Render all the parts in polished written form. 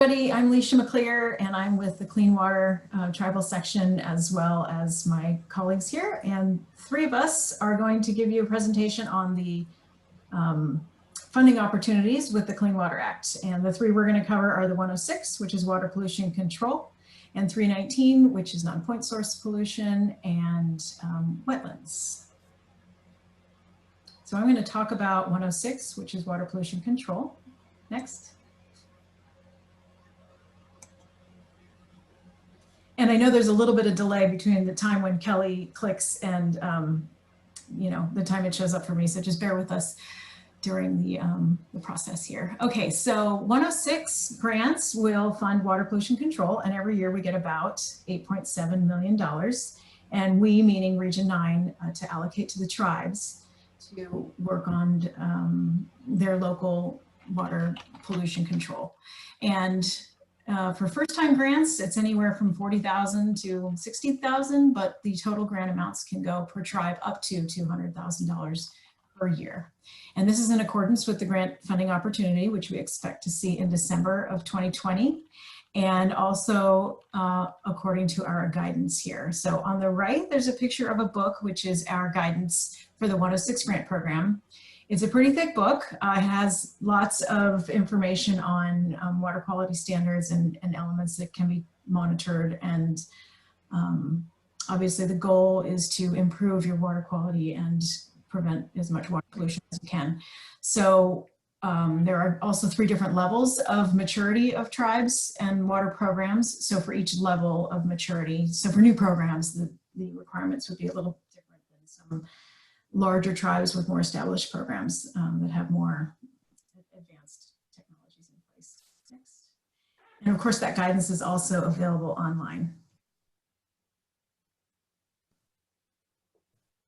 Everybody, I'm Licia Maclear, and I'm with the Clean Water Tribal Section, as well as my colleagues here. And three of us are going to give you a presentation on the funding opportunities with the Clean Water Act. And the three we're going to cover are the 106, which is water pollution control, and 319, which is non-point source pollution, and wetlands. So I'm going to talk about 106, which is water pollution control. Next. And I know there's a little bit of delay between the time when Kelli clicks and, the time it shows up for me. So just bear with us during the process here. Okay, so 106 grants will fund water pollution control. And every year we get about $8.7 million. And we, meaning Region 9, to allocate to the tribes to work on their local water pollution control. And for first-time grants, it's anywhere from $40,000 to $60,000, but the total grant amounts can go per tribe up to $200,000 per year. And this is in accordance with the grant funding opportunity, which we expect to see in December of 2020, and also according to our guidance here. So on the right, there's a picture of a book, which is our guidance for the 106 grant program. It's a pretty thick book. It has lots of information on water quality standards and elements that can be monitored. And obviously the goal is to improve your water quality and prevent as much water pollution as you can. So there are also 3 different levels of maturity of tribes and water programs. So for each level of maturity, so for new programs, the requirements would be a little different than some larger tribes with more established programs that have more advanced technologies in place. Next. And of course, that guidance is also available online.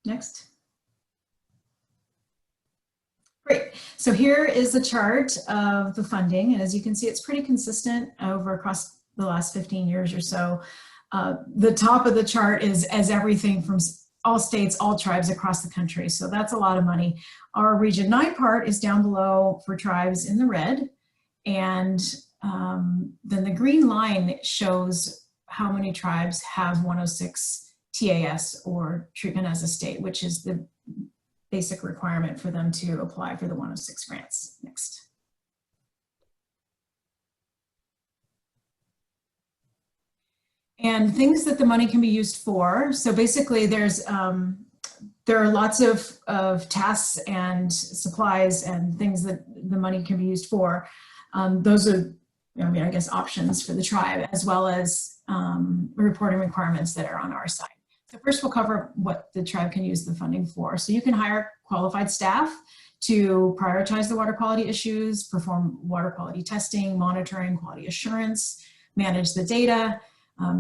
Next. Great. So here is the chart of the funding. And as you can see, it's pretty consistent across the last 15 years or so. The top of the chart is as everything from all states, all tribes across the country. So that's a lot of money. Our Region 9 part is down below for tribes in the red. And then the green line shows how many tribes have 106 TAS, or treatment as a state, which is the basic requirement for them to apply for the 106 grants. Next. And things that the money can be used for. So basically there are lots of tasks and supplies and things that the money can be used for. Those are, I guess, options for the tribe, as well as reporting requirements that are on our side. So first we'll cover what the tribe can use the funding for. So you can hire qualified staff to prioritize the water quality issues, perform water quality testing, monitoring, quality assurance, manage the data,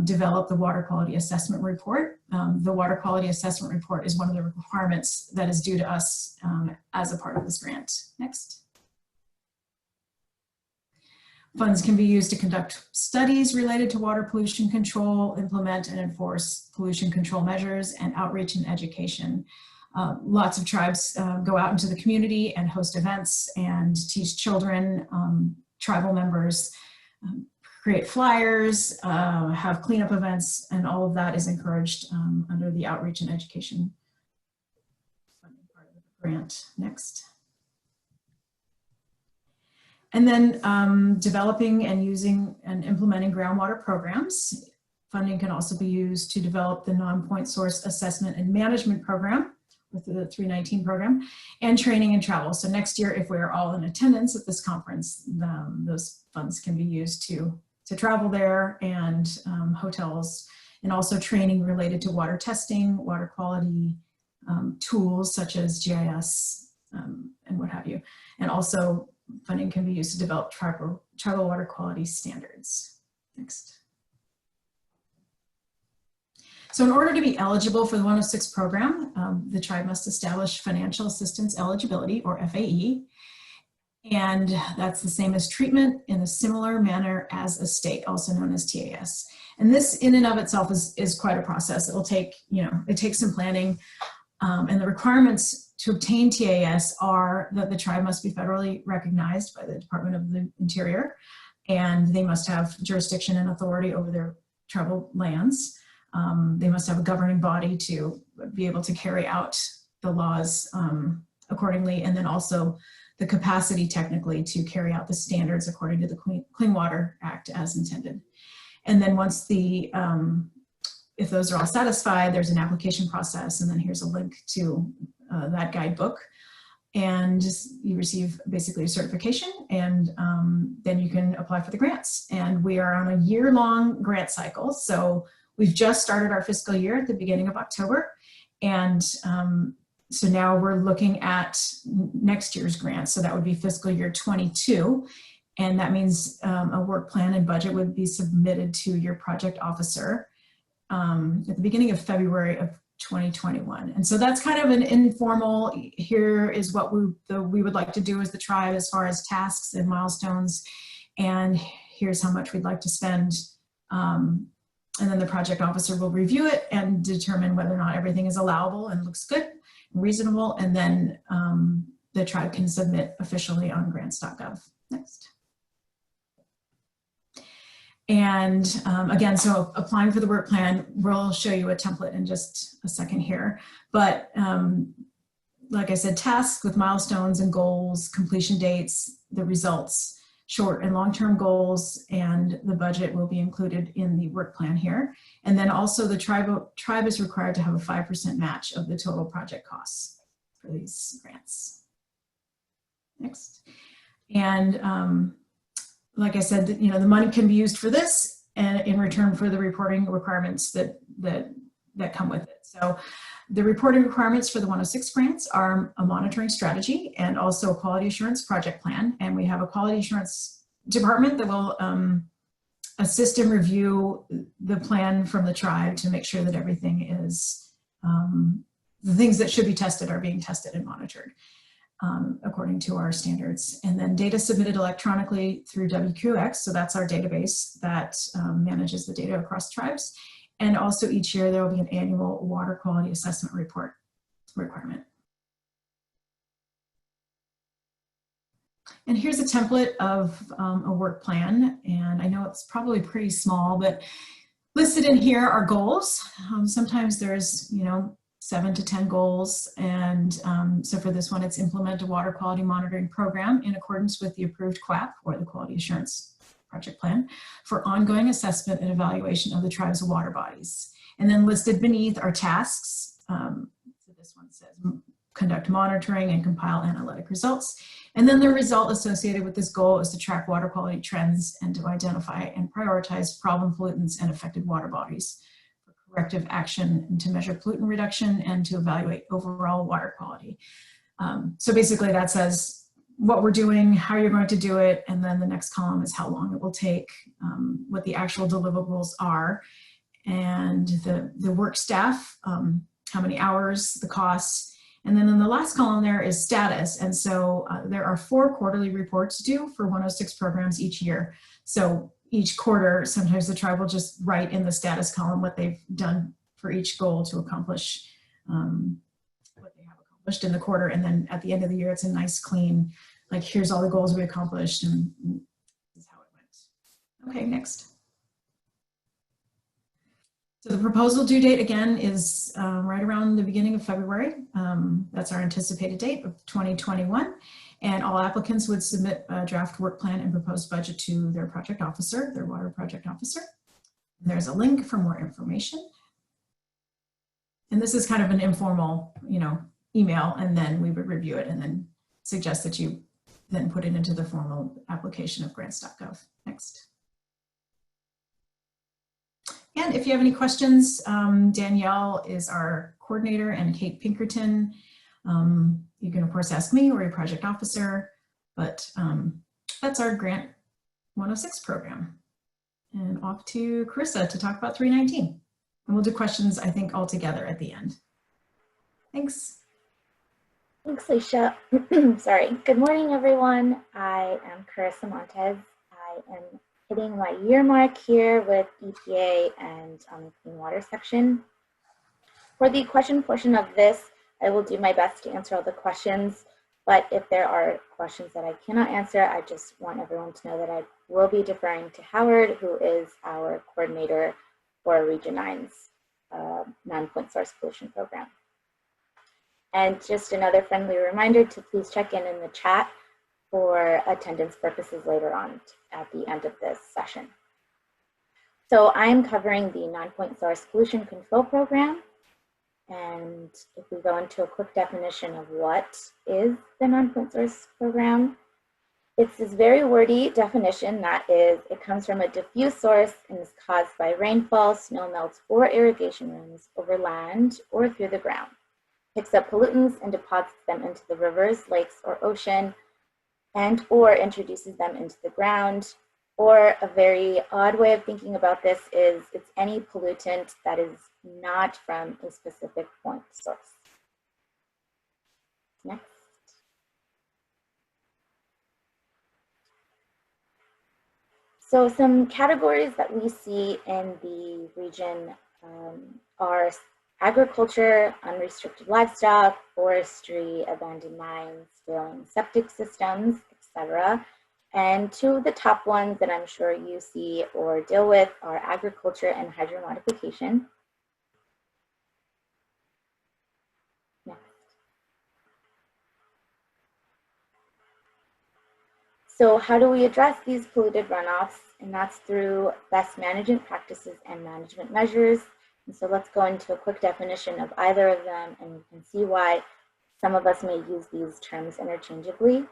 develop the water quality assessment report. The water quality assessment report is one of the requirements that is due to us as a part of this grant. Next. Funds can be used to conduct studies related to water pollution control, implement and enforce pollution control measures, and outreach and education. Lots of tribes go out into the community and host events and teach children, tribal members, create flyers, have cleanup events, and all of that is encouraged under the outreach and education funding part of the grant. Next. And then developing and using and implementing groundwater programs. Funding can also be used to develop the non-point source assessment and management program with the 319 program, and training and travel. So next year, if we're all in attendance at this conference, those funds can be used to travel there, and hotels, and also training related to water testing, water quality tools such as GIS and what have you. And also funding can be used to develop tribal water quality standards. Next. So in order to be eligible for the 106 program, the tribe must establish Financial Assistance Eligibility, or FAE. And that's the same as treatment in a similar manner as a state, also known as TAS. And this in and of itself is quite a process. It'll take, it takes some planning. And the requirements to obtain TAS are that the tribe must be federally recognized by the Department of the Interior, and they must have jurisdiction and authority over their tribal lands. They must have a governing body to be able to carry out the laws accordingly, and then also the capacity technically to carry out the standards according to the Clean Water Act as intended. And then once the, if those are all satisfied, there's an application process, and then here's a link to that guidebook. And you receive basically a certification, and then you can apply for the grants. And we are on a year-long grant cycle. So we've just started our fiscal year at the beginning of October. And so now we're looking at next year's grants. So that would be fiscal year 22. And that means a work plan and budget would be submitted to your project officer at the beginning of February of 2021. And so that's kind of an informal, here is what we would like to do as the tribe as far as tasks and milestones, and here's how much we'd like to spend. And then the project officer will review it and determine whether or not everything is allowable and looks good and reasonable, and then the tribe can submit officially on grants.gov. Next. And again, so applying for the work plan, we'll show you a template in just a second here. But like I said, tasks with milestones and goals, completion dates, the results, short and long-term goals, and the budget will be included in the work plan here. And then also the tribe is required to have a 5% match of the total project costs for these grants. Next. And like I said, you know, the money can be used for this and in return for the reporting requirements that come with it. So the reporting requirements for the 106 grants are a monitoring strategy and also a quality assurance project plan. And we have a quality assurance department that will assist and review the plan from the tribe to make sure that everything is, the things that should be tested are being tested and monitored. According to our standards. And then data submitted electronically through WQX, so that's our database that manages the data across tribes. And also each year there will be an annual water quality assessment report requirement. And here's a template of a work plan, and I know it's probably pretty small, but listed in here are goals. Sometimes there's, you know, 7 to 10 goals, and so for this one, it's implement a water quality monitoring program in accordance with the approved QAP, or the Quality Assurance Project Plan, for ongoing assessment and evaluation of the tribe's water bodies. And then listed beneath are tasks. So this one says conduct monitoring and compile analytic results. And then the result associated with this goal is to track water quality trends and to identify and prioritize problem pollutants and affected water bodies, corrective action, and to measure pollutant reduction, and to evaluate overall water quality. So basically that says what we're doing, how you're going to do it, and then the next column is how long it will take, what the actual deliverables are, and the work staff, how many hours, the costs, and then in the last column there is status. And so there are 4 quarterly reports due for 106 programs each year. So each quarter, sometimes the tribe will just write in the status column what they've done for each goal to accomplish what they have accomplished in the quarter. And then at the end of the year, it's a nice clean, like, here's all the goals we accomplished and this is how it went. Okay, next. So the proposal due date again is right around the beginning of February. That's our anticipated date of 2021. And all applicants would submit a draft work plan and proposed budget to their project officer, their water project officer. And there's a link for more information. And this is kind of an informal, you know, email, and then we would review it and then suggest that you then put it into the formal application of grants.gov. Next. And if you have any questions, Danielle is our coordinator, and Kate Pinkerton. You can of course ask me or your project officer, but that's our Grant 106 program. And off to Karissa to talk about 319. And we'll do questions, I think, all together at the end. Thanks. Thanks, Licia. Sorry. Good morning, everyone. I am Karissa Monetes. I am hitting my year mark here with EPA and the Clean Water section. For the question portion of this, I will do my best to answer all the questions, but if there are questions questions that I cannot answer, I just want everyone to know that I will be deferring to Howard, who is our coordinator for Region 9's Nonpoint Source Pollution Program. And just another friendly reminder to please check in the chat for attendance purposes later on at the end of this session. So I'm covering the Nonpoint Source Pollution Control Program. And if we go into a quick definition of what is the Nonpoint Source Program, it's this very wordy definition that is, it comes from a diffuse source and is caused by rainfall, snow melts, or irrigation runs over land or through the ground. Picks up pollutants and deposits them into the rivers, lakes, or ocean, and or introduces them into the ground. Or a very odd way of thinking about this is it's any pollutant that is not from a specific point source. Next. So some categories that we see in the region are agriculture, unrestricted livestock, forestry, abandoned mines, failing septic systems, etc. And two of the top ones that I'm sure you see or deal with are agriculture and hydromodification. Next. So how do we address these polluted runoffs? And that's through best management practices and management measures. And so let's go into a quick definition of either of them, and you can see why some of us may use these terms interchangeably.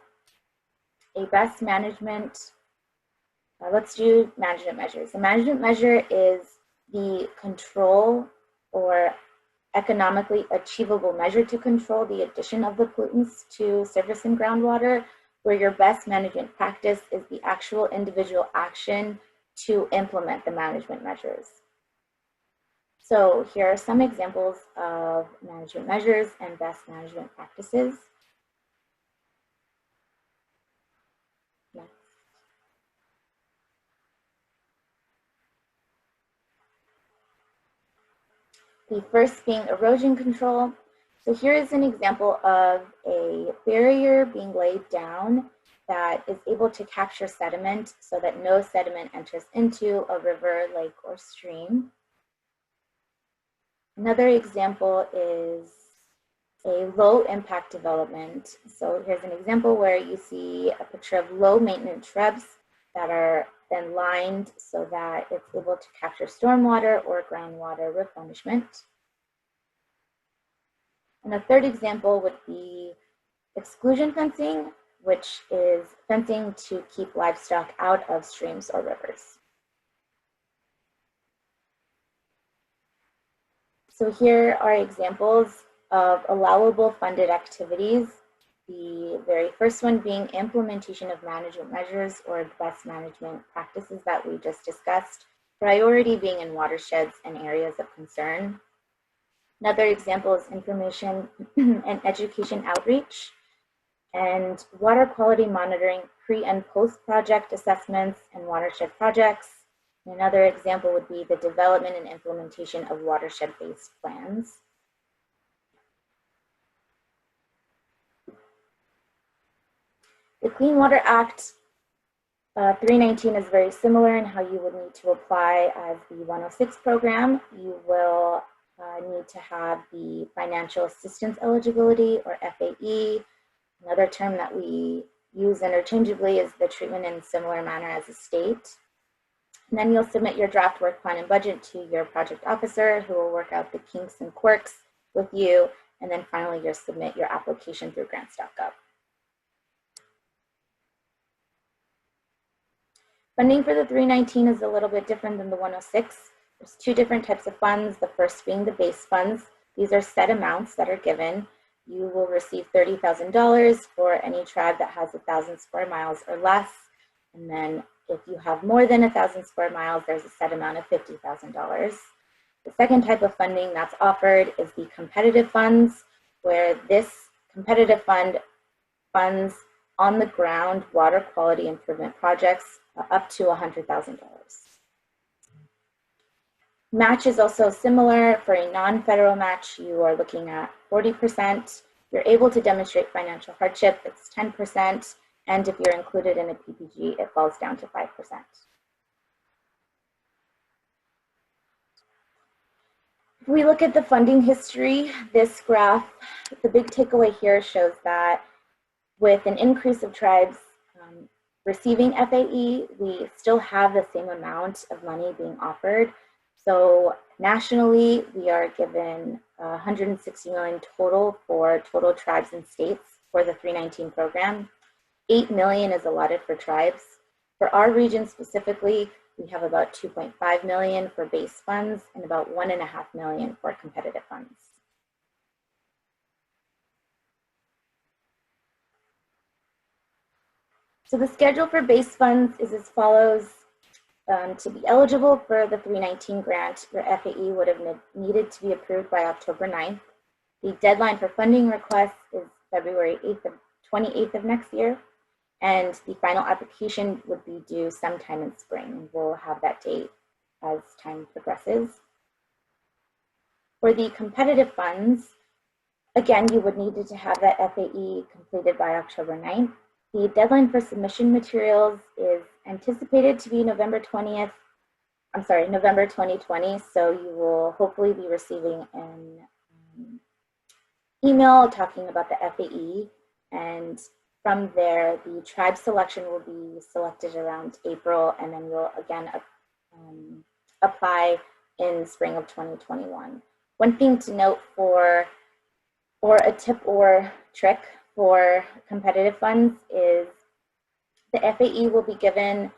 A best management, let's do management measures. A management measure is the control or economically achievable measure to control the addition of the pollutants to surface and groundwater, where your best management practice is the actual individual action to implement the management measures. So here are some examples of management measures and best management practices. Next. The first being erosion control. So here is an example of a barrier being laid down that is able to capture sediment so that no sediment enters into a river, lake, or stream. Another example is a low impact development. So here's an example where you see a picture of low maintenance shrubs that are then lined so that it's able to capture stormwater or groundwater replenishment. And a third example would be exclusion fencing, which is fencing to keep livestock out of streams or rivers. So here are examples of allowable funded activities. The very first one being implementation of management measures or best management practices that we just discussed, priority being in watersheds and areas of concern. Another example is information and education outreach and water quality monitoring, pre and post project assessments and watershed projects. Another example would be the development and implementation of watershed-based plans. The Clean Water Act 319 is very similar in how you would need to apply as the 106 program. You will need to have the Financial Assistance Eligibility, or FAE. Another term that we use interchangeably is the treatment in similar manner as a state. And then you'll submit your draft work plan and budget to your project officer, who will work out the kinks and quirks with you. And then finally, you'll submit your application through grants.gov. Funding for the 319 is a little bit different than the 106. There's two different types of funds, the first being the base funds. These are set amounts that are given. You will receive $30,000 for any tribe that has 1,000 square miles or less. And then if you have more than 1,000 square miles, there's a set amount of $50,000. The second type of funding that's offered is the competitive funds, where this competitive fund funds on the ground water quality improvement projects up to $100,000. Match is also similar. For a non-federal match, you are looking at 40%. You're able to demonstrate financial hardship, it's 10%. And if you're included in a PPG, it falls down to 5%. If we look at the funding history, this graph, the big takeaway here shows that with an increase of tribes receiving FAE, we still have the same amount of money being offered. So nationally, we are given 160 million total for total tribes and states for the 319 program. 8 million is allotted for tribes. For our region specifically, we have about 2.5 million for base funds and about 1.5 million for competitive funds. So the schedule for base funds is as follows. To be eligible for the 319 grant, your FAE would have needed to be approved by October 9th. The deadline for funding requests is February 28th of next year, and the final application would be due sometime in spring. We'll have that date as time progresses. For the competitive funds, again, you would need to have that FAE completed by October 9th. The deadline for submission materials is anticipated to be November 2020, so you will hopefully be receiving an email talking about the FAE, and from there, the tribe selection will be selected around April, and then you'll again apply in spring of 2021. One thing to note for a tip or trick for competitive funds is the FAE will be given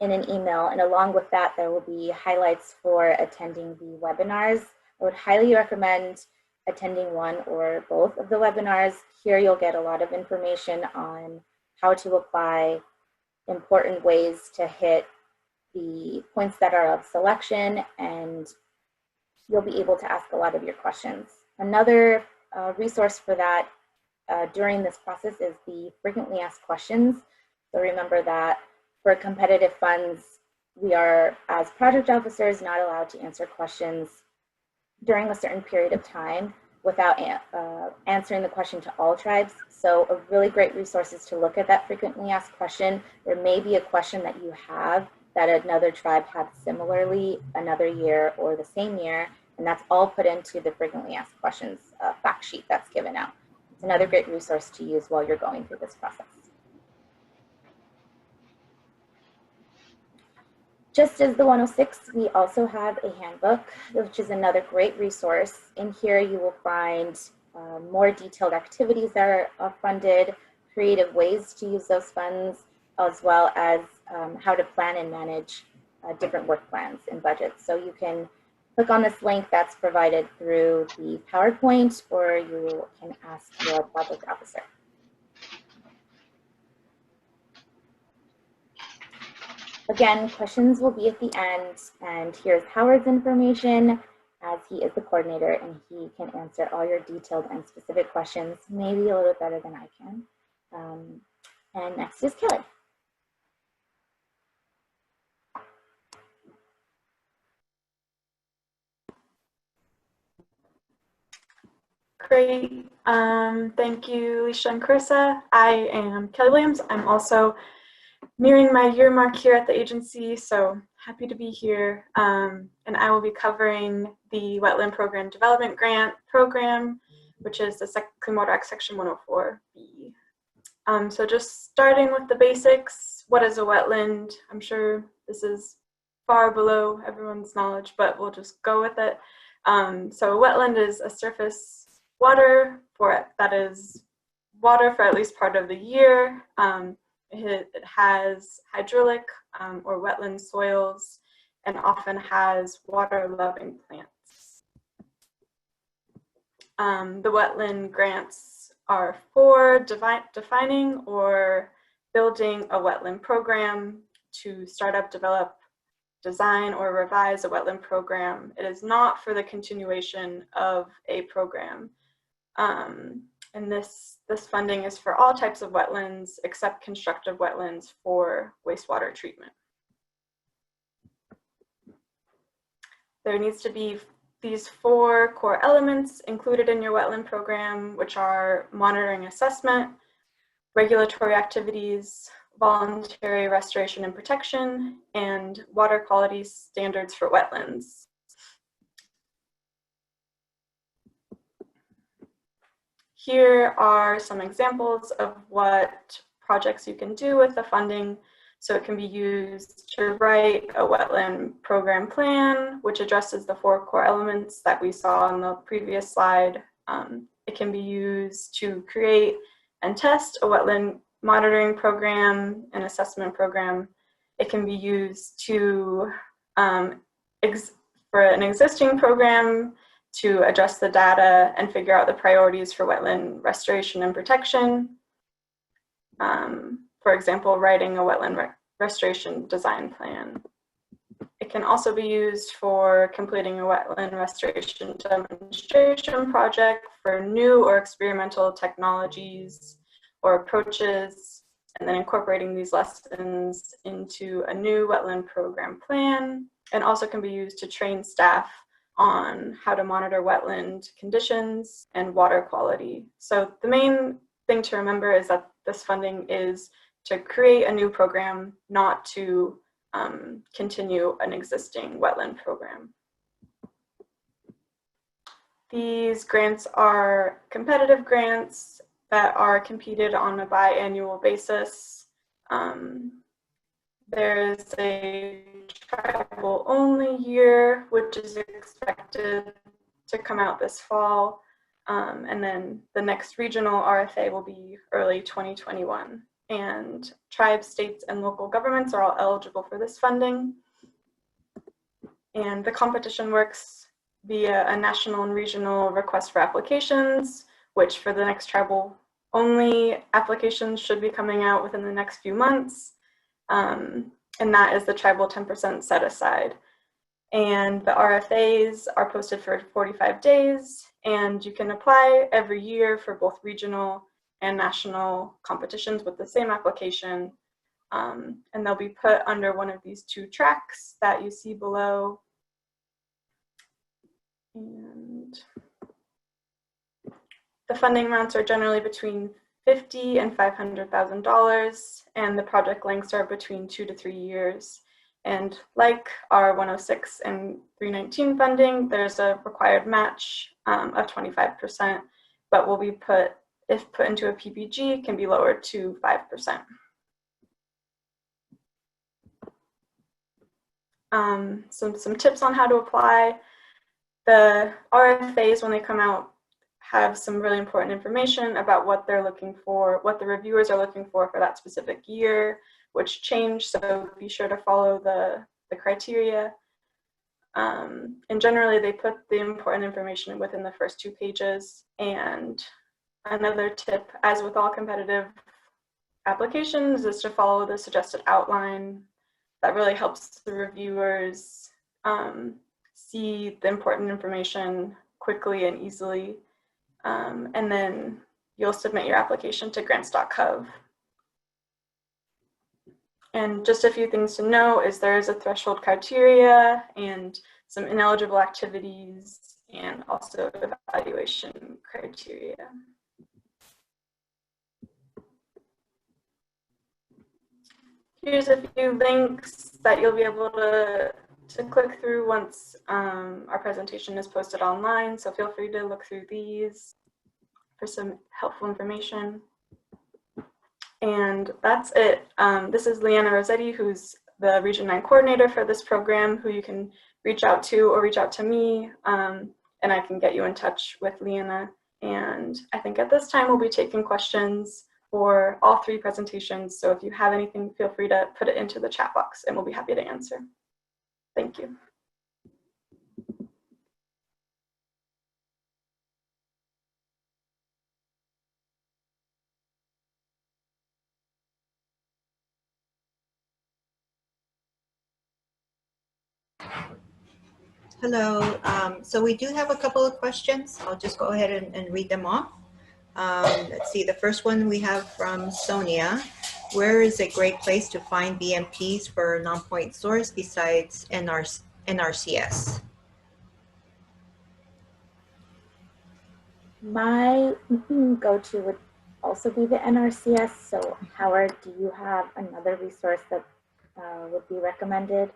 in an email, and along with that, there will be highlights for attending the webinars. I would highly recommend attending one or both of the webinars. Here you'll get a lot of information on how to apply, important ways to hit the points that are of selection, and you'll be able to ask a lot of your questions. Another resource for that during this process is the frequently asked questions. So remember that for competitive funds, we are, as project officers, not allowed to answer questions during a certain period of time without answering the question to all tribes. So a really great resource is to look at that frequently asked question. There may be a question that you have that another tribe had similarly another year or the same year, and that's all put into the frequently asked questions fact sheet that's given out. It's another great resource to use while you're going through this process. Just as the 106, we also have a handbook, which is another great resource. In here, you will find more detailed activities that are funded, creative ways to use those funds, as well as how to plan and manage different work plans and budgets. So you can click on this link that's provided through the PowerPoint, or you can ask your project officer. Again, questions will be at the end, and here's Howard's information, as he is the coordinator and he can answer all your detailed and specific questions, maybe a little bit better than I can. And next is Kelli. Great. Thank you, Licia and Karissa. I am Kelli Williams. I'm also nearing my year mark here at the agency, so happy to be here. And I will be covering the Wetland Program Development Grant Program, which is the Clean Water Act Section 104B. So just starting with the basics, what is a wetland? I'm sure this is far below everyone's knowledge, but we'll just go with it. So a wetland is a surface water that is water for at least part of the year. It has hydraulic or wetland soils and often has water-loving plants. The wetland grants are for defining or building a wetland program, to start up, develop, design, or revise a wetland program. It is not for the continuation of a program. And this funding is for all types of wetlands except constructive wetlands for wastewater treatment. There needs to be these 4 core elements included in your wetland program, which are monitoring assessment, regulatory activities, voluntary restoration and protection, and water quality standards for wetlands. Here are some examples of what projects you can do with the funding. So it can be used to write a wetland program plan, which addresses the 4 core elements that we saw on the previous slide. It can be used to create and test a wetland monitoring program and assessment program. It can be used to, for an existing program, to address the data and figure out the priorities for wetland restoration and protection. For example, writing a wetland restoration design plan. It can also be used for completing a wetland restoration demonstration project for new or experimental technologies or approaches, and then incorporating these lessons into a new wetland program plan, and also can be used to train staff on how to monitor wetland conditions and water quality. So the main thing to remember is that this funding is to create a new program, not to continue an existing wetland program. These grants are competitive grants that are competed on a biannual basis. There's a tribal only year, which is expected to come out this fall. And then the next regional RFA will be early 2021. And tribes, states, and local governments are all eligible for this funding. And the competition works via a national and regional request for applications, which for the next tribal only applications should be coming out within the next few months. And that is the tribal 10% set aside. And the RFAs are posted for 45 days, and you can apply every year for both regional and national competitions with the same application. And they'll be put under one of these 2 tracks that you see below. And the funding amounts are generally between $50,000 and $500,000, and the project lengths are between 2 to 3 years. And like our 106 and 319 funding, there's a required match of 25%, but will be put, if put into a PPG, can be lowered to 5%. Some tips on how to apply. The RFAs, when they come out, have some really important information about what they're looking for, what the reviewers are looking for that specific year, which change, so be sure to follow the criteria. And generally, they put the important information within the first 2 pages. And another tip, as with all competitive applications, is to follow the suggested outline. That really helps the reviewers see the important information quickly and easily. And then you'll submit your application to grants.gov. And just a few things to know is there is a threshold criteria and some ineligible activities and also evaluation criteria. Here's a few links that you'll be able to click through once our presentation is posted online. So feel free to look through these for some helpful information. And that's it. This is Leanna Rossetti, who's the Region 9 coordinator for this program, who you can reach out to or reach out to me, and I can get you in touch with Leanna. And I think at this time we'll be taking questions for all 3 presentations. So if you have anything, feel free to put it into the chat box and we'll be happy to answer. Thank you. Hello. So we do have a couple of questions. I'll just go ahead and read them off. Let's see. The first one we have from Sonia. Where is a great place to find BMPs for Nonpoint source besides NRCS? My go-to would also be the NRCS. So Howard, do you have another resource that would be recommended?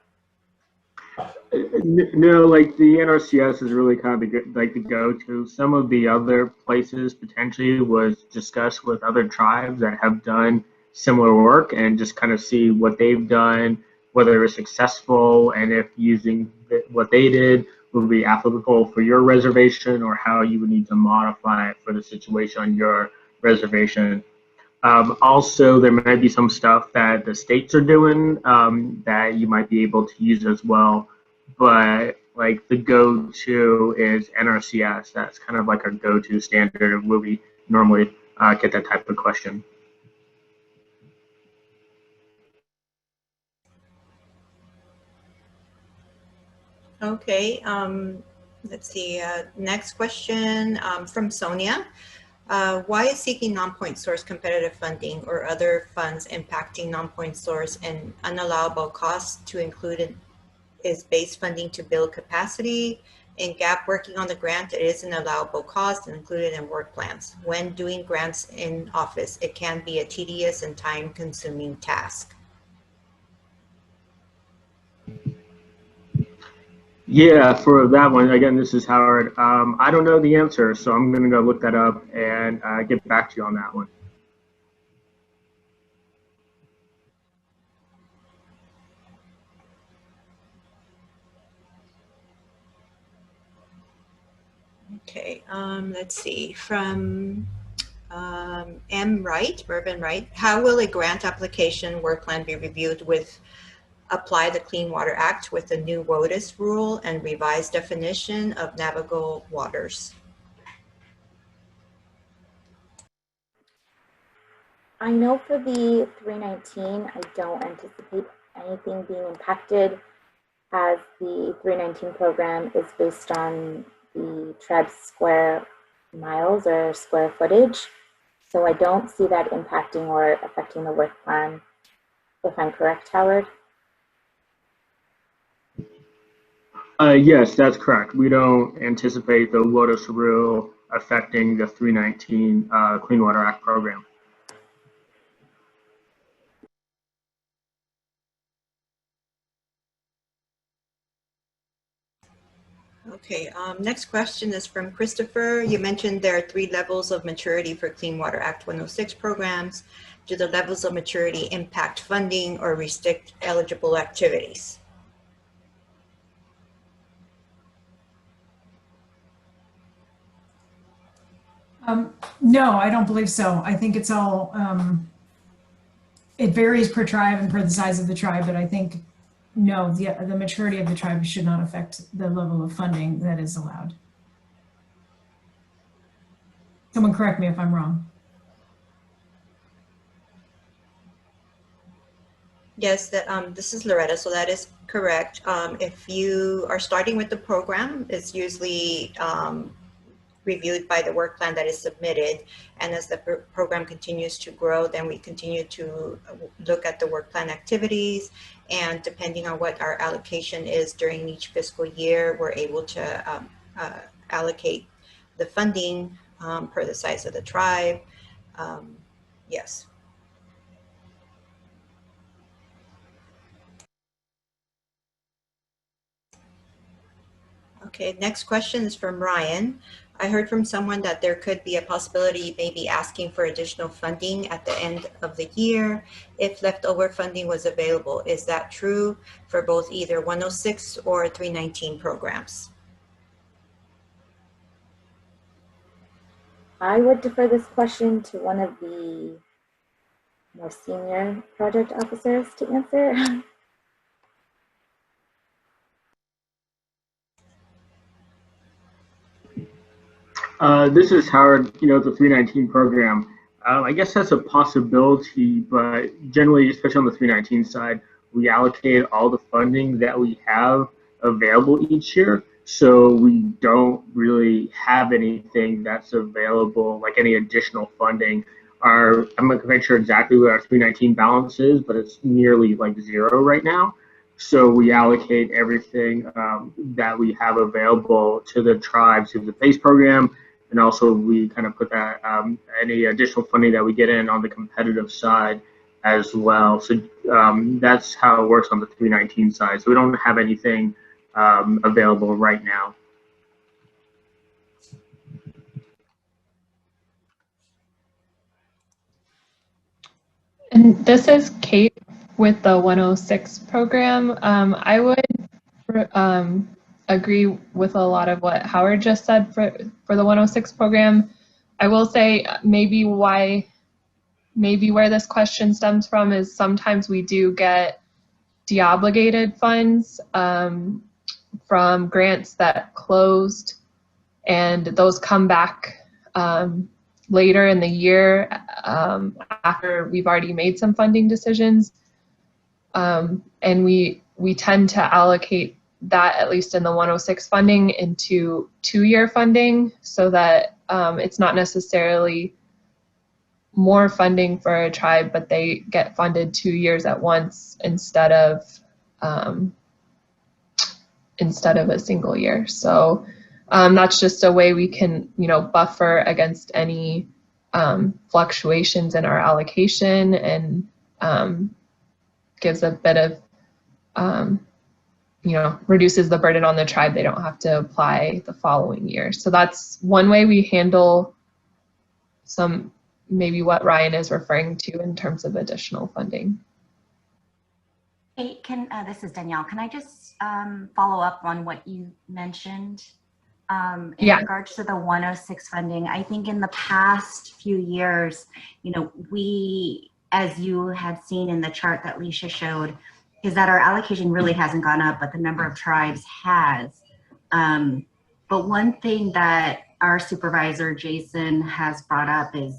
No, like the NRCS is really kind of the go-to. Some of the other places potentially was discussed with other tribes that have done similar work and just kind of see what they've done, whether it was successful, and if using what they did would be applicable for your reservation or how you would need to modify it for the situation on your reservation. Also, there might be some stuff that the states are doing that you might be able to use as well. But like the go-to is NRCS. That's kind of like our go-to standard of where we normally get that type of question. Okay, let's see. Next question from Sonia. Why is seeking non-point source competitive funding or other funds impacting non-point source and unallowable costs to include is base funding to build capacity? In GAP working on the grant, it is an allowable cost and included in work plans. When doing grants in office, it can be a tedious and time-consuming task. Yeah, for that one, again, this is Howard. I don't know the answer, so I'm going to go look that up and get back to you on that one. Okay, let's see. From M. Wright, Mervyn Wright, how will a grant application work plan be reviewed with apply the Clean Water Act with the new WOTUS rule and revised definition of navigable waters? I know for the 319, I don't anticipate anything being impacted as the 319 program is based on the tribe's square miles or square footage. So I don't see that impacting or affecting the work plan, if I'm correct, Howard. Yes, that's correct. We don't anticipate the WOTUS rule affecting the 319 Clean Water Act program. Okay, next question is from Christopher. You mentioned there are 3 levels of maturity for Clean Water Act 106 programs. Do the levels of maturity impact funding or restrict eligible activities? No, I don't believe so. I think it's all, it varies per tribe and per the size of the tribe, but I think, no, the maturity of the tribe should not affect the level of funding that is allowed. Someone correct me if I'm wrong. Yes, this is Loretta, so that is correct. If you are starting with the program, it's usually reviewed by the work plan that is submitted. And as the program continues to grow, then we continue to look at the work plan activities. And depending on what our allocation is during each fiscal year, we're able to allocate the funding per the size of the tribe. Yes. Okay, next question is from Ryan. I heard from someone that there could be a possibility maybe asking for additional funding at the end of the year if leftover funding was available. Is that true for both either 106 or 319 programs? I would defer this question to one of the more senior project officers to answer. This is Howard, the 319 program. I guess that's a possibility, but generally, especially on the 319 side, we allocate all the funding that we have available each year. So we don't really have anything that's available, like any additional funding. I'm not quite sure exactly what our 319 balance is, but it's nearly like 0 right now. So we allocate everything that we have available to the tribes through the PACE program. And also we kind of put that any additional funding that we get in on the competitive side as well. So that's how it works on the 319 side. So we don't have anything available right now. And this is Kate with the 106 program. I would agree with a lot of what Howard just said for the 106 program. I will say maybe where this question stems from is sometimes we do get deobligated funds from grants that closed, and those come back later in the year after we've already made some funding decisions. And we tend to allocate that, at least in the 106 funding, into 2-year funding, so that it's not necessarily more funding for a tribe, but they get funded 2 years at once instead of a single year. So that's just a way we can, buffer against any fluctuations in our allocation, and gives a bit of, reduces the burden on the tribe. They don't have to apply the following year. So that's one way we handle maybe what Ryan is referring to in terms of additional funding. Hey, this is Danielle. Can I just follow up on what you mentioned in regards to the 106 funding? I think in the past few years, we, as you had seen in the chart that Licia showed, is that our allocation really hasn't gone up, but the number of tribes has. But one thing that our supervisor, Jason, has brought up is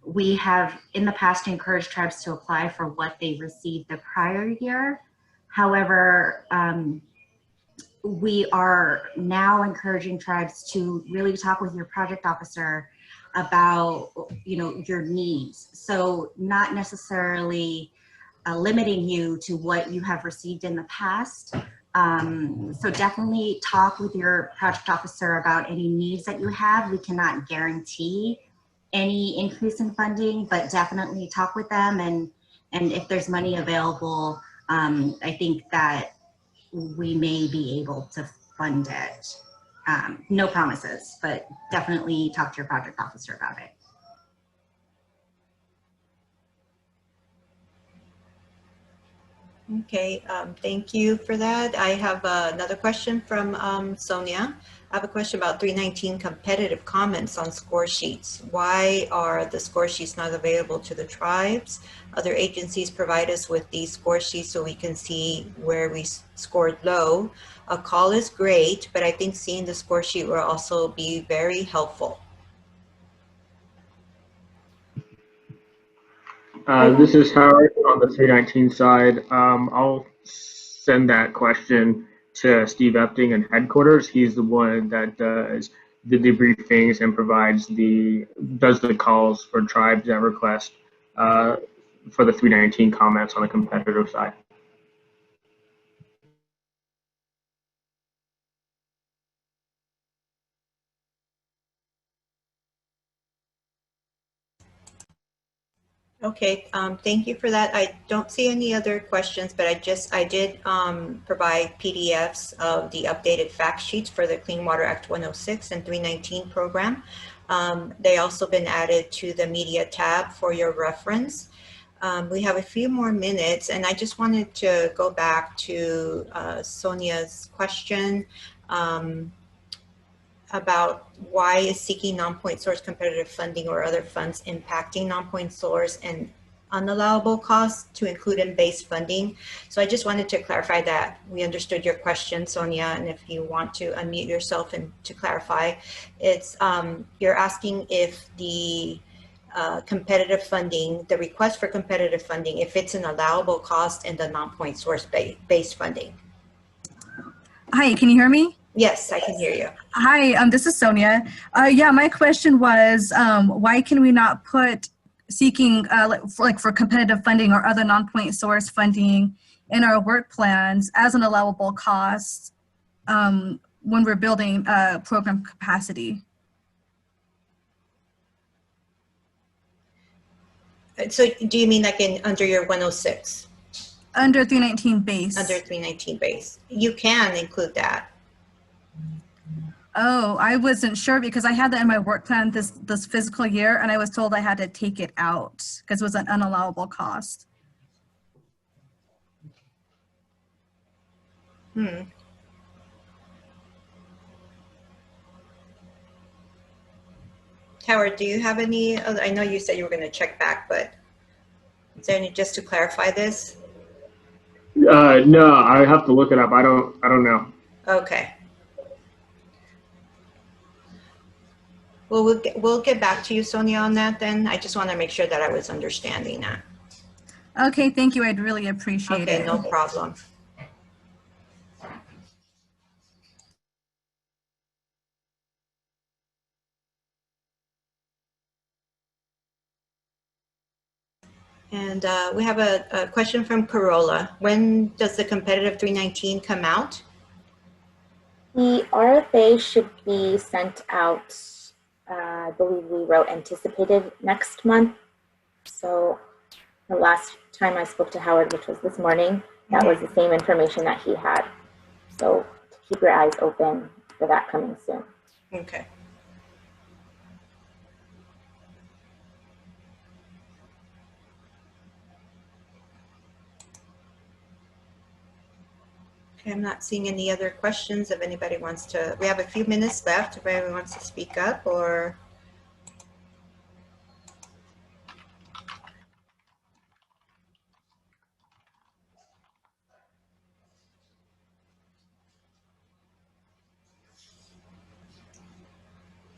we have in the past encouraged tribes to apply for what they received the prior year. However, we are now encouraging tribes to really talk with your project officer about, your needs. So not necessarily limiting you to what you have received in the past. So definitely talk with your project officer about any needs that you have. We cannot guarantee any increase in funding, but definitely talk with them, and if there's money available, I think that we may be able to fund it. No promises, but definitely talk to your project officer about it. Okay, thank you for that. I have another question from Sonia. I have a question about 319 competitive comments on score sheets. Why are the score sheets not available to the tribes? Other agencies provide us with these score sheets so we can see where we scored low. A call is great, but I think seeing the score sheet will also be very helpful. This is Howard on the 319 side. I'll send that question to Steve Epting in headquarters. He's the one that does the debriefings and does the calls for tribes that request for the 319 comments on the competitive side. Okay, thank you for that. I don't see any other questions, but I did provide PDFs of the updated fact sheets for the Clean Water Act 106 and 319 program. They also been added to the media tab for your reference. We have a few more minutes, and I just wanted to go back to Sonia's question about why is seeking non-point source competitive funding or other funds impacting non-point source and unallowable costs to include in base funding. So I just wanted to clarify that we understood your question, Sonia, and if you want to unmute yourself and to clarify, it's you're asking if the competitive funding, the request for competitive funding, if it's an allowable cost in the non-point source based funding. Hi, can you hear me? Yes, I can hear you. Hi, this is Sonia. Yeah, my question was, why can we not put seeking for competitive funding or other non-point source funding in our work plans as an allowable cost when we're building program capacity? So do you mean like under your 106? Under 319 base. Under 319 base. You can include that. Oh, I wasn't sure because I had that in my work plan this fiscal year, and I was told I had to take it out because it was an unallowable cost. Howard, do you have any other, I know you said you were going to check back, but is there any, just to clarify this? No, I have to look it up. I don't know. Okay. Well, we'll get back to you, Sonia, on that then. I just want to make sure that I was understanding that. Okay, thank you. I'd really appreciate it. Okay, no problem. And we have a question from Corolla. When does the competitive 319 come out? The RFA should be sent out, I believe we wrote anticipated next month. So the last time I spoke to Howard, which was this morning, that was the same information that he had. So keep your eyes open for that coming soon. Okay. Okay, I'm not seeing any other questions. If anybody wants to, we have a few minutes left. If anyone wants to speak up or.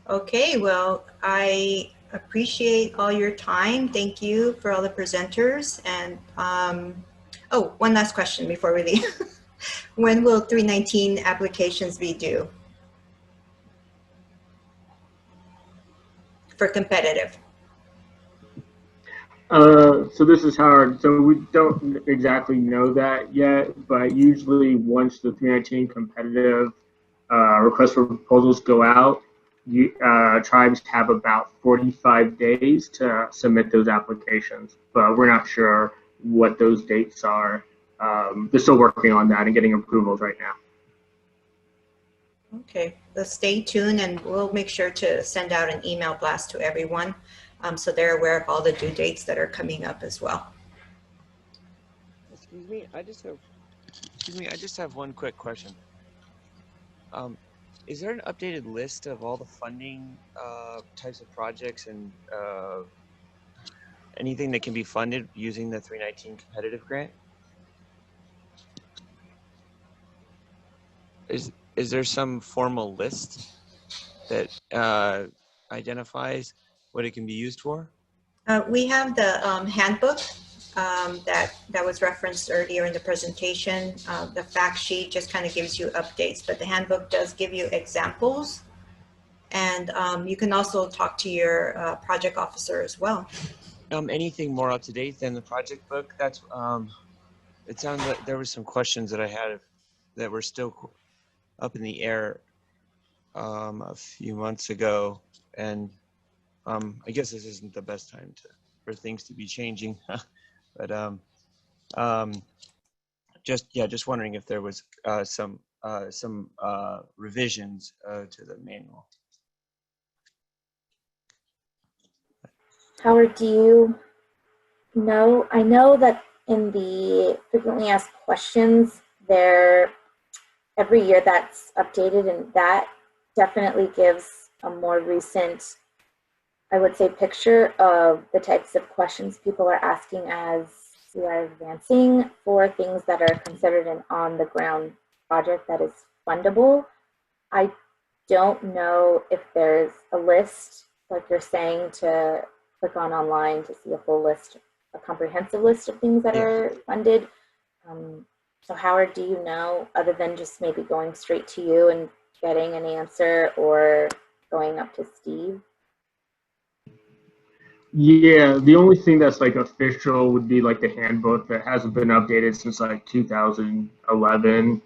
Okay, well, I appreciate all your time. Thank you for all the presenters. And oh, one last question before we leave. When will 319 applications be due for competitive? So this is Howard. So we don't exactly know that yet, but usually once the 319 competitive request for proposals go out, tribes have about 45 days to submit those applications, but we're not sure what those dates are. They're still working on that and getting approvals right now. Okay, let's stay tuned and we'll make sure to send out an email blast to everyone so they're aware of all the due dates that are coming up as well. Excuse me, I just have one quick question. Is there an updated list of all the funding types of projects and anything that can be funded using the 319 competitive grant? Is there some formal list that identifies what it can be used for? We have the handbook that was referenced earlier in the presentation. The fact sheet just kind of gives you updates, but the handbook does give you examples. And you can also talk to your project officer as well. Anything more up to date than the project book? That's it sounds like there were some questions that I had that were still up in the air a few months ago, and I guess this isn't the best time for things to be changing, but just wondering if there was some revisions to the manual. Howard, do you know, I know that in the frequently asked questions, every year that's updated, and that definitely gives a more recent, I would say, picture of the types of questions people are asking as we are advancing for things that are considered an on-the-ground project that is fundable. I don't know if there's a list, like you're saying, to click on online to see a full list, a comprehensive list of things that are funded. So Howard, do you know, other than just maybe going straight to you and getting an answer or going up to Steve? Yeah, the only thing that's like official would be like the handbook that hasn't been updated since like 2011.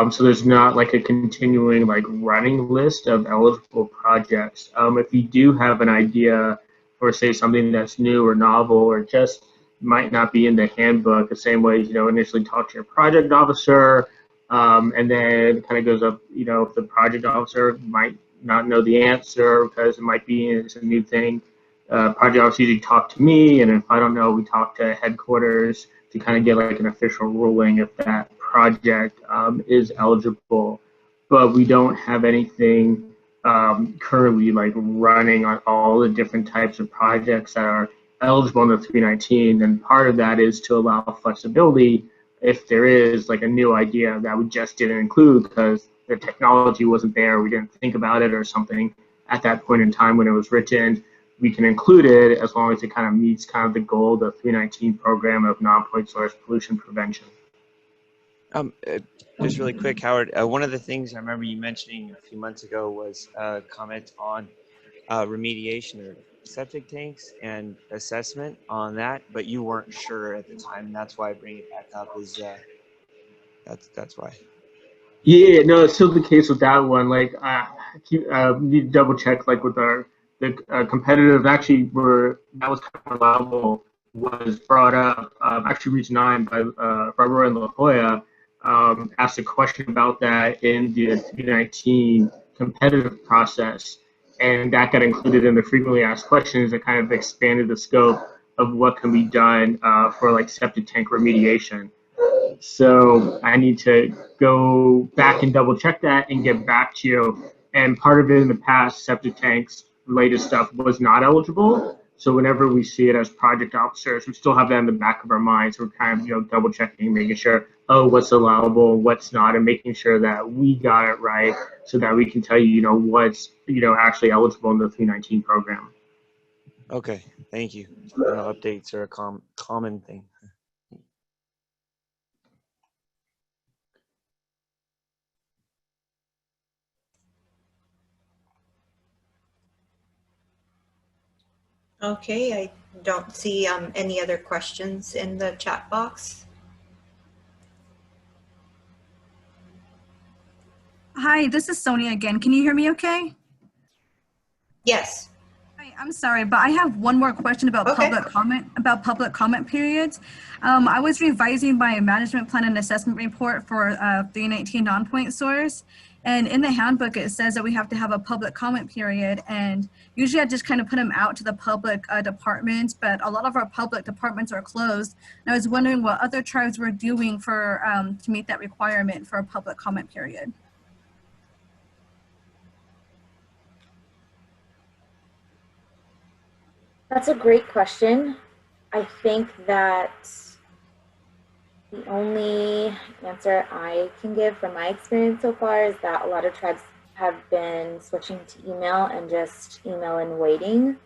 So there's not like a continuing like running list of eligible projects. If you do have an idea or say something that's new or novel or just might not be in the handbook, the same way, initially talk to your project officer, and then kind of goes up, if the project officer might not know the answer because it might be it's a new thing. Project officer usually talk to me, and if I don't know, we talk to headquarters to kind of get like an official ruling if that project is eligible. But we don't have anything currently like running on all the different types of projects that are eligible under 319. And part of that is to allow flexibility if there is like a new idea that we just didn't include because the technology wasn't there, we didn't think about it or something at that point in time when it was written. We can include it as long as it kind of meets kind of the goal of the 319 program of non-point source pollution prevention. Just really quick, Howard, one of the things I remember you mentioning a few months ago was a comment on remediation of septic tanks and assessment on that, but you weren't sure at the time, and that's why I bring it back up. Is that's why. Yeah, no, it's still the case with that one. Like, need to double check, like with the competitive. Actually, that was kind of allowable was brought up. Actually, Region 9 by Barbara and La Jolla asked a question about that in the 2019 competitive process, and that got included in the frequently asked questions that kind of expanded the scope of what can be done for like septic tank remediation. So I need to go back and double check that and get back to you. And part of it in the past, septic tanks related stuff was not eligible. So whenever we see it as project officers, we still have that in the back of our minds. We're kind of double checking, making sure, what's allowable, what's not, and making sure that we got it right so that we can tell you, what's actually eligible in the 319 program. Okay, thank you. Updates are a common thing. Okay, I don't see any other questions in the chat box. Hi, this is Sonia again. Can you hear me okay? Yes. Hi, I'm sorry, but I have one more question about public comment periods. I was revising my management plan and assessment report for 319 non-point source. And in the handbook, it says that we have to have a public comment period. And usually I just kind of put them out to the public departments, but a lot of our public departments are closed. And I was wondering what other tribes were doing for to meet that requirement for a public comment period. That's a great question. I think that the only answer I can give from my experience so far is that a lot of tribes have been switching to email and just email and waiting.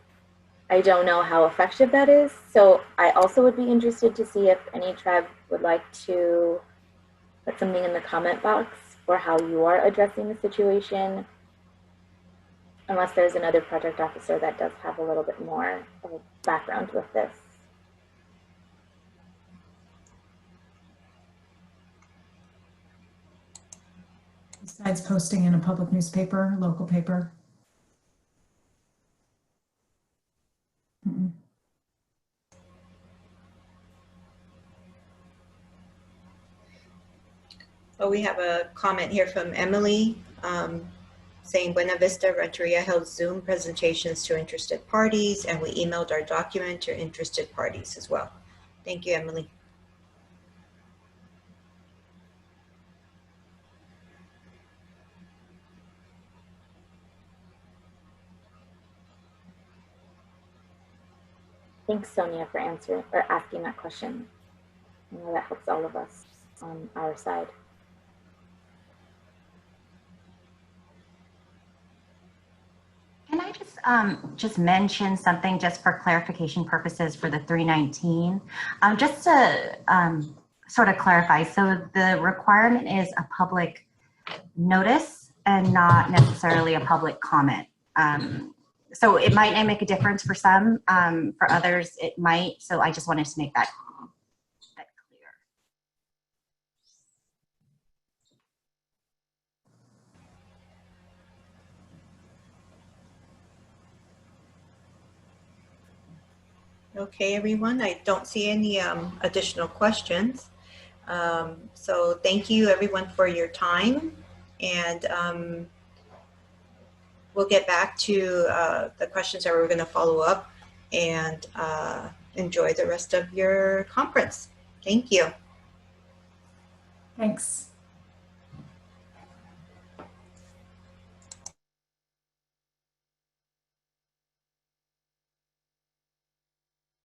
I don't know how effective that is. So I also would be interested to see if any tribe would like to put something in the comment box for how you are addressing the situation, unless there's another project officer that does have a little bit more of a background with this. Besides posting in a public newspaper, local paper? Mm-mm. Oh, we have a comment here from Emily saying Buena Vista Rancheria held Zoom presentations to interested parties, and we emailed our document to interested parties as well. Thank you, Emily. Thanks, Sonia, for answering or asking that question. I know that helps all of us on our side. Can I just mention something just for clarification purposes for the 319? Just to sort of clarify, so the requirement is a public notice and not necessarily a public comment. So it might make a difference for some, for others it might. So I just wanted to make that clear. Okay, everyone, I don't see any additional questions. So thank you everyone for your time, and we'll get back to the questions that we're going to follow up, and enjoy the rest of your conference. Thank you. Thanks.